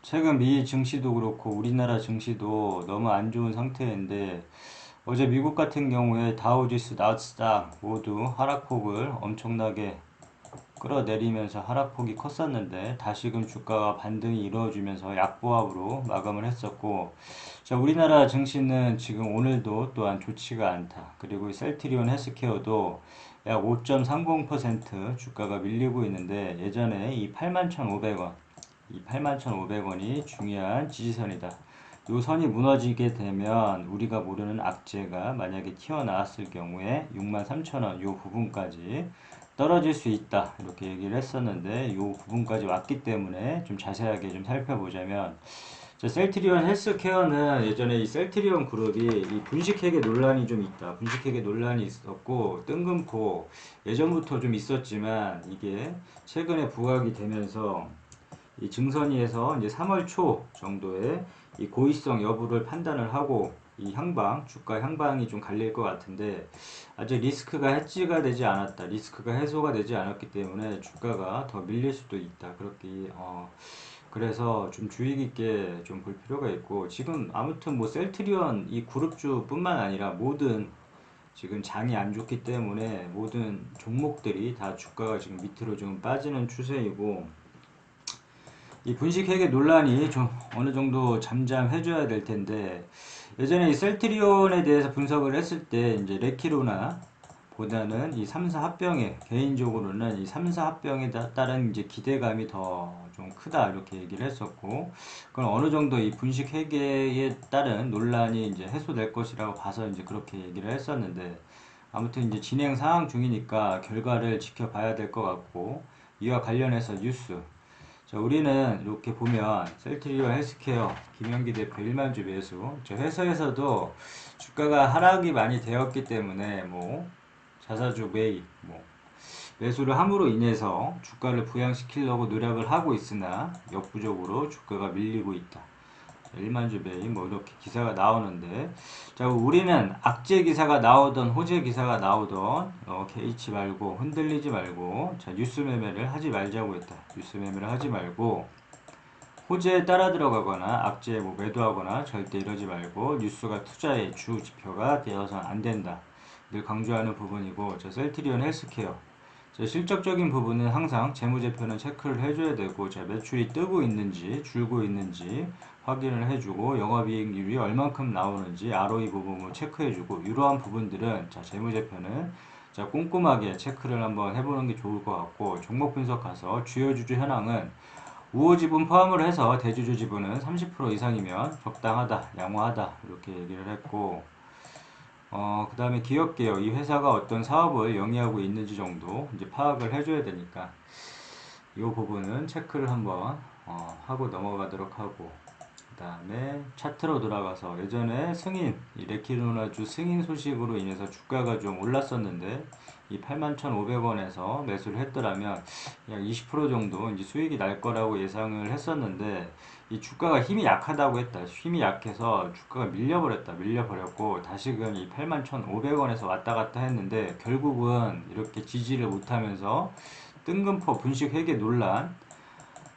최근 미 증시도 그렇고 우리나라 증시도 너무 안 좋은 상태인데 어제 미국 같은 경우에 다우지수, 나스닥 모두 하락폭을 엄청나게 끌어내리면서 하락폭이 컸었는데 다시금 주가가 반등이 이루어지면서 약보합으로 마감을 했었고, 자, 우리나라 증시는 지금 오늘도 또한 좋지가 않다. 그리고 셀트리온 헬스케어도 약 5.30% 주가가 밀리고 있는데 예전에 이 81,500원 이 81,500원이 중요한 지지선이다. 요 선이 무너지게 되면 우리가 모르는 악재가 만약에 튀어나왔을 경우에 63,000원 요 부분까지 떨어질 수 있다. 이렇게 얘기를 했었는데 요 부분까지 왔기 때문에 좀 자세하게 좀 살펴보자면, 자, 셀트리온 헬스케어는 예전에 이 셀트리온 그룹이 이 분식회계 논란이 좀 있다. 분식회계 논란이 있었고 뜬금포 예전부터 좀 있었지만 이게 최근에 부각이 되면서 이 증선위에서 이제 3월 초 정도에 이 고의성 여부를 판단을 하고 이 향방, 주가 향방이 좀 갈릴 것 같은데 아직 리스크가 해지가 되지 않았다. 리스크가 해소가 되지 않았기 때문에 주가가 더 밀릴 수도 있다. 그렇게 그래서 좀 주의 깊게 좀 볼 필요가 있고, 지금 아무튼 뭐 셀트리온 이 그룹주뿐만 아니라 모든 지금 장이 안 좋기 때문에 모든 종목들이 다 주가가 지금 밑으로 좀 빠지는 추세이고, 이 분식회계 논란이 좀 어느 정도 잠잠해줘야 될 텐데, 예전에 이 셀트리온에 대해서 분석을 했을 때 이제 레키로나 보다는 이 3사 합병에, 개인적으로는 이 3사 합병에 따른 이제 기대감이 더 좀 크다 이렇게 얘기를 했었고, 그건 어느 정도 이 분식 회계에 따른 논란이 이제 해소될 것이라고 봐서 이제 그렇게 얘기를 했었는데, 아무튼 이제 진행 상황 중이니까 결과를 지켜봐야 될 것 같고, 이와 관련해서 뉴스, 자, 우리는 이렇게 보면 셀트리온 헬스케어 김영기 대표 일만주 매수, 저 회사에서도 주가가 하락이 많이 되었기 때문에 뭐 자사주 매입, 뭐 매수를 함으로 인해서 주가를 부양시키려고 노력을 하고 있으나 역부족으로 주가가 밀리고 있다. 일만주 매입 뭐 이렇게 기사가 나오는데, 자, 우리는 악재 기사가 나오던 호재 기사가 나오던 개의치 말고 흔들리지 말고, 자, 뉴스 매매를 하지 말자고 했다. 뉴스 매매를 하지 말고 호재에 따라 들어가거나 악재에 뭐 매도하거나 절대 이러지 말고, 뉴스가 투자의 주 지표가 되어서는 안 된다. 늘 강조하는 부분이고, 저 셀트리온 헬스케어, 저 실적적인 부분은 항상 재무제표는 체크를 해줘야 되고, 자, 매출이 뜨고 있는지 줄고 있는지 확인을 해주고, 영업이익률이 얼만큼 나오는지 ROE 부분을 체크해주고, 이러한 부분들은 자, 재무제표는 자, 꼼꼼하게 체크를 한번 해보는 게 좋을 것 같고, 종목 분석 가서 주요 주주 현황은 우호 지분 포함을 해서 대주주 지분은 30% 이상이면 적당하다, 양호하다 이렇게 얘기를 했고, 그 다음에 기업 개요, 이 회사가 어떤 사업을 영위하고 있는지 정도 이제 파악을 해줘야 되니까 이 부분은 체크를 한번 하고 넘어가도록 하고, 그 다음에 차트로 돌아가서 예전에 승인, 이 레키노나주 승인 소식으로 인해서 주가가 좀 올랐었는데 이 81,500원에서 매수를 했더라면 약 20% 정도 이제 수익이 날 거라고 예상을 했었는데, 이 주가가 힘이 약하다고 했다. 힘이 약해서 주가가 밀려버렸다. 밀려버렸고 다시금 이 81,500원에서 왔다 갔다 했는데 결국은 이렇게 지지를 못하면서 뜬금포 분식 회계 논란,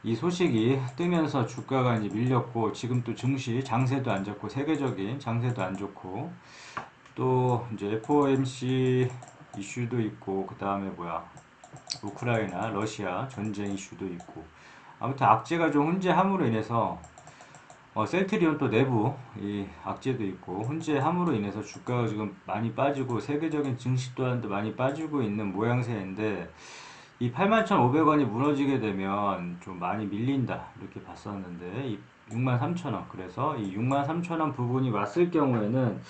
이 소식이 뜨면서 주가가 이제 밀렸고, 지금 또 증시 장세도 안 좋고 세계적인 장세도 안 좋고, 또 이제 FOMC 이슈도 있고, 그 다음에 뭐야, 우크라이나 러시아 전쟁 이슈도 있고, 아무튼 악재가 좀 혼재함으로 인해서 셀트리온 또 내부 이 악재도 있고 혼재함으로 인해서 주가가 지금 많이 빠지고 세계적인 증시 또한도 많이 빠지고 있는 모양새인데, 이 81,500원이 무너지게 되면 좀 많이 밀린다 이렇게 봤었는데, 이 63,000원, 그래서 이 63,000원 부분이 왔을 경우에는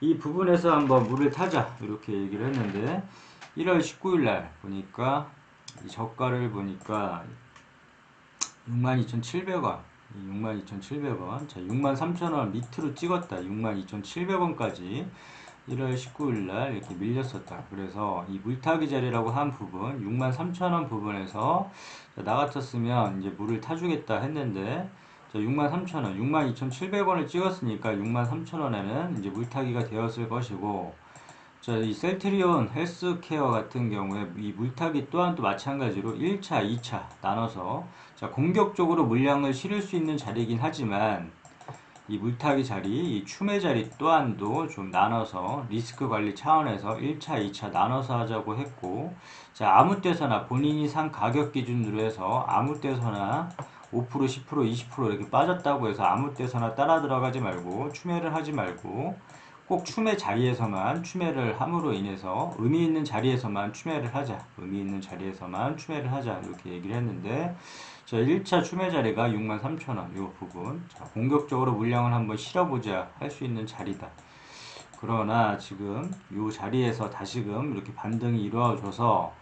이 부분에서 한번 물을 타자 이렇게 얘기를 했는데, 1월 19일 날 보니까 이 저가를 보니까 62,700원, 62,700원, 자, 63,000원 밑으로 찍었다. 62,700원까지 1월 19일 날 이렇게 밀렸었다. 그래서 이 물타기 자리라고 한 부분, 63,000원 부분에서 나 같았으면 이제 물을 타주겠다 했는데, 자, 63,000원, 62,700원을 찍었으니까 63,000원에는 이제 물타기가 되었을 것이고, 자, 이 셀트리온 헬스케어 같은 경우에 이 물타기 또한 또 마찬가지로 1차, 2차 나눠서 자, 공격적으로 물량을 실을 수 있는 자리이긴 하지만 이 물타기 자리, 이 추매 자리 또한도 좀 나눠서 리스크 관리 차원에서 1차, 2차 나눠서 하자고 했고, 자, 아무 때서나 본인이 산 가격 기준으로 해서 아무 때서나 5%, 10%, 20% 이렇게 빠졌다고 해서 아무 때서나 따라 들어가지 말고 추매를 하지 말고 꼭 추매 자리에서만 추매를 함으로 인해서 의미 있는 자리에서만 추매를 하자. 의미 있는 자리에서만 추매를 하자. 이렇게 얘기를 했는데 자, 1차 추매 자리가 63,000원 이 부분. 자, 공격적으로 물량을 한번 실어보자 할 수 있는 자리다. 그러나 지금 이 자리에서 다시금 이렇게 반등이 이루어져서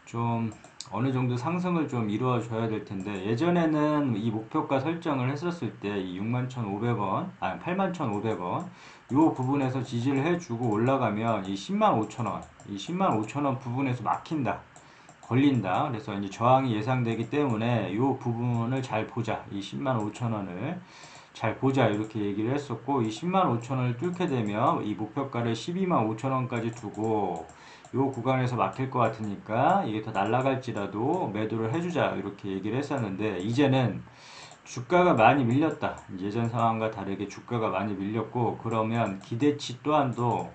좀 어느 정도 상승을 좀 이루어줘야 될 텐데 예전에는 이 목표가 설정을 했었을 때 이 61,500원, 아니 81,500원 요 부분에서 지지를 해주고 올라가면 이 105,000원, 이 105,000원 부분에서 막힌다. 걸린다. 그래서 이제 저항이 예상되기 때문에 이 부분을 잘 보자. 이 105,000원을 잘 보자. 이렇게 얘기를 했었고, 이 105,000원을 뚫게 되면 이 목표가를 125,000원까지 두고 이 구간에서 막힐 것 같으니까 이게 더 날아갈지라도 매도를 해주자. 이렇게 얘기를 했었는데, 이제는 주가가 많이 밀렸다. 예전 상황과 다르게 주가가 많이 밀렸고, 그러면 기대치 또한도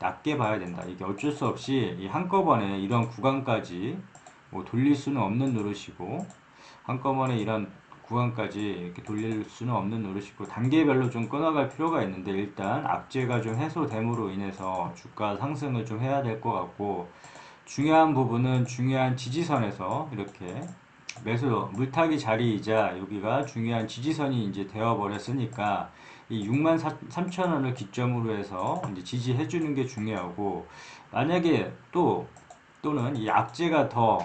낮게 봐야 된다. 이게 어쩔 수 없이 이 한꺼번에 이런 구간까지 뭐 돌릴 수는 없는 노릇이고 한꺼번에 이런 구간까지 이렇게 돌릴 수는 없는 노릇이고 단계별로 좀 끊어갈 필요가 있는데 일단 악재가 좀 해소됨으로 인해서 주가 상승을 좀 해야 될 것 같고 중요한 부분은 중요한 지지선에서 이렇게 매수 물타기 자리이자 여기가 중요한 지지선이 이제 되어 버렸으니까 이 63,000원을 기점으로 해서 이제 지지해 주는 게 중요하고 만약에 또는 이 악재가 더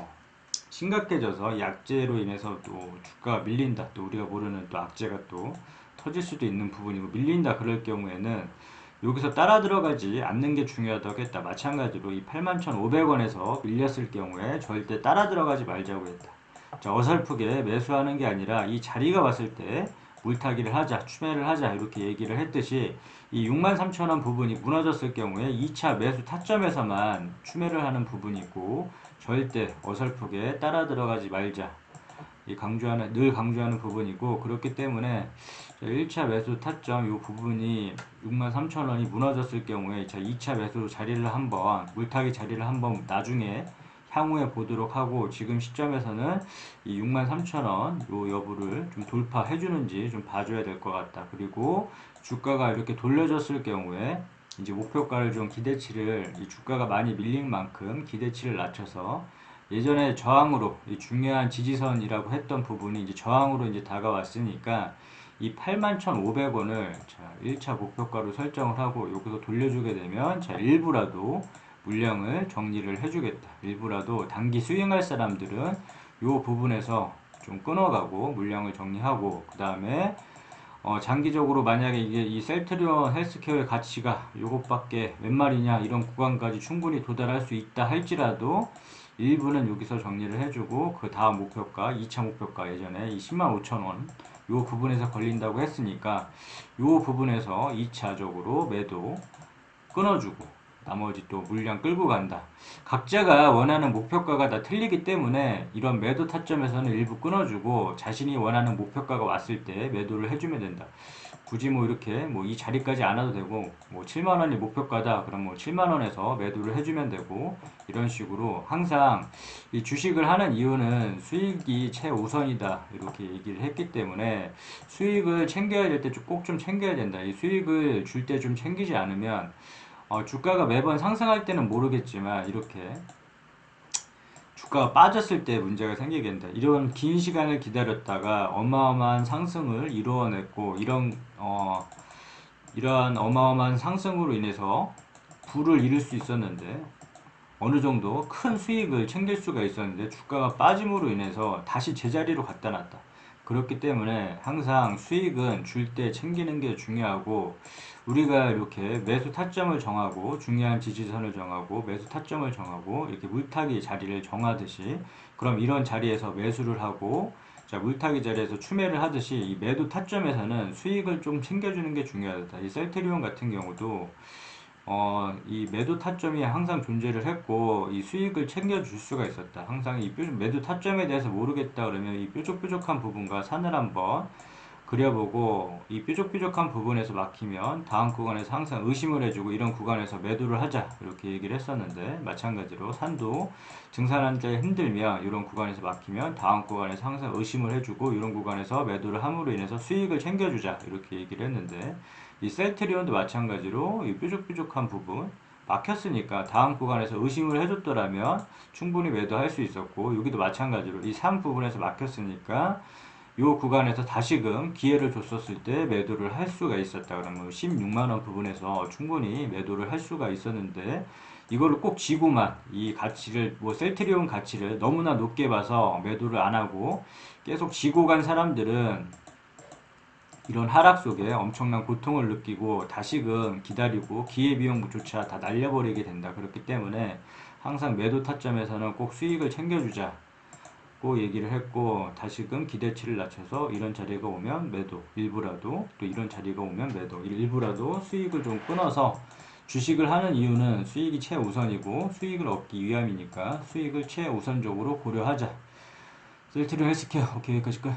심각해져서 이 악재로 인해서 또 주가가 밀린다. 또 우리가 모르는 또 악재가 또 터질 수도 있는 부분이고 밀린다 그럴 경우에는 여기서 따라 들어가지 않는 게 중요하다고 했다. 마찬가지로 이 81,500원에서 밀렸을 경우에 절대 따라 들어가지 말자고 했다. 자, 어설프게 매수하는 게 아니라 이 자리가 왔을 때 물타기를 하자, 추매를 하자 이렇게 얘기를 했듯이 이 63,000원 부분이 무너졌을 경우에 2차 매수 타점에서만 추매를 하는 부분이고 절대 어설프게 따라 들어가지 말자. 늘 강조하는 부분이고 그렇기 때문에 1차 매수 타점 이 부분이 63,000원이 무너졌을 경우에 2차 매수 자리를 한번 물타기 자리를 한번 나중에 향후에 보도록 하고 지금 시점에서는 이 63,000원 요 여부를 좀 돌파해 주는지 좀 봐줘야 될 것 같다. 그리고 주가가 이렇게 돌려졌을 경우에 이제 목표가를 좀 기대치를 이 주가가 많이 밀린 만큼 기대치를 낮춰서 예전에 저항으로 이 중요한 지지선이라고 했던 부분이 이제 저항으로 이제 다가왔으니까 이 81,500원을 자 1차 목표가로 설정을 하고 여기서 돌려주게 되면 자 일부라도 물량을 정리를 해주겠다. 일부라도 단기 스윙할 사람들은 이 부분에서 좀 끊어가고 물량을 정리하고 그 다음에 장기적으로 만약에 이게 이 셀트리온 헬스케어의 가치가 요것밖에 몇 말이냐 이런 구간까지 충분히 도달할 수 있다 할지라도 일부는 여기서 정리를 해주고 그 다음 목표가 2차 목표가 예전에 이 105,000원 요 부분에서 걸린다고 했으니까 요 부분에서 2차적으로 매도 끊어주고 나머지 또 물량 끌고 간다. 각자가 원하는 목표가가 다 틀리기 때문에 이런 매도 타점에서는 일부 끊어주고 자신이 원하는 목표가가 왔을 때 매도를 해주면 된다. 굳이 뭐 이렇게 뭐 이 자리까지 안 와도 되고 뭐 7만원이 목표가다 그럼 뭐 7만원에서 매도를 해주면 되고 이런 식으로 항상 이 주식을 하는 이유는 수익이 최우선이다 이렇게 얘기를 했기 때문에 수익을 챙겨야 될 때 꼭 좀 챙겨야 된다. 이 수익을 줄 때 좀 챙기지 않으면 주가가 매번 상승할 때는 모르겠지만 이렇게 주가가 빠졌을 때 문제가 생기겠다. 이런 긴 시간을 기다렸다가 어마어마한 상승을 이루어냈고 이러한 어마어마한 상승으로 인해서 부를 이룰 수 있었는데 어느 정도 큰 수익을 챙길 수가 있었는데 주가가 빠짐으로 인해서 다시 제자리로 갖다 놨다. 그렇기 때문에 항상 수익은 줄 때 챙기는 게 중요하고 우리가 이렇게 매수 타점을 정하고 중요한 지지선을 정하고 매수 타점을 정하고 이렇게 물타기 자리를 정하듯이 그럼 이런 자리에서 매수를 하고 자 물타기 자리에서 추매를 하듯이 이 매도 타점에서는 수익을 좀 챙겨주는 게 중요하다. 이 셀트리온 같은 경우도 이 매도 타점이 항상 존재를 했고, 이 수익을 챙겨줄 수가 있었다. 항상 이 매도 타점에 대해서 모르겠다 그러면 이 뾰족뾰족한 부분과 산을 한번 그려보고, 이 뾰족뾰족한 부분에서 막히면 다음 구간에서 항상 의심을 해주고 이런 구간에서 매도를 하자 이렇게 얘기를 했었는데, 마찬가지로 산도 증산한 데 힘들면 이런 구간에서 막히면 다음 구간에서 항상 의심을 해주고 이런 구간에서 매도를 함으로 인해서 수익을 챙겨주자 이렇게 얘기를 했는데, 이 셀트리온도 마찬가지로 이 뾰족뾰족한 부분 막혔으니까 다음 구간에서 의심을 해줬더라면 충분히 매도할 수 있었고, 여기도 마찬가지로 이 3 부분에서 막혔으니까 이 구간에서 다시금 기회를 줬었을 때 매도를 할 수가 있었다. 그러면 16만원 부분에서 충분히 매도를 할 수가 있었는데, 이거를 꼭 지고만 이 가치를 뭐 셀트리온 가치를 너무나 높게 봐서 매도를 안 하고 계속 지고 간 사람들은 이런 하락 속에 엄청난 고통을 느끼고 다시금 기다리고 기회비용조차 다 날려버리게 된다. 그렇기 때문에 항상 매도 타점에서는 꼭 수익을 챙겨주자 고 얘기를 했고, 다시금 기대치를 낮춰서 이런 자리가 오면 매도, 일부라도 또 이런 자리가 오면 매도, 일부라도 수익을 좀 끊어서 주식을 하는 이유는 수익이 최우선이고 수익을 얻기 위함이니까 수익을 최우선적으로 고려하자. 셀트리온 헬스케어 오케이, 여기까지 끝.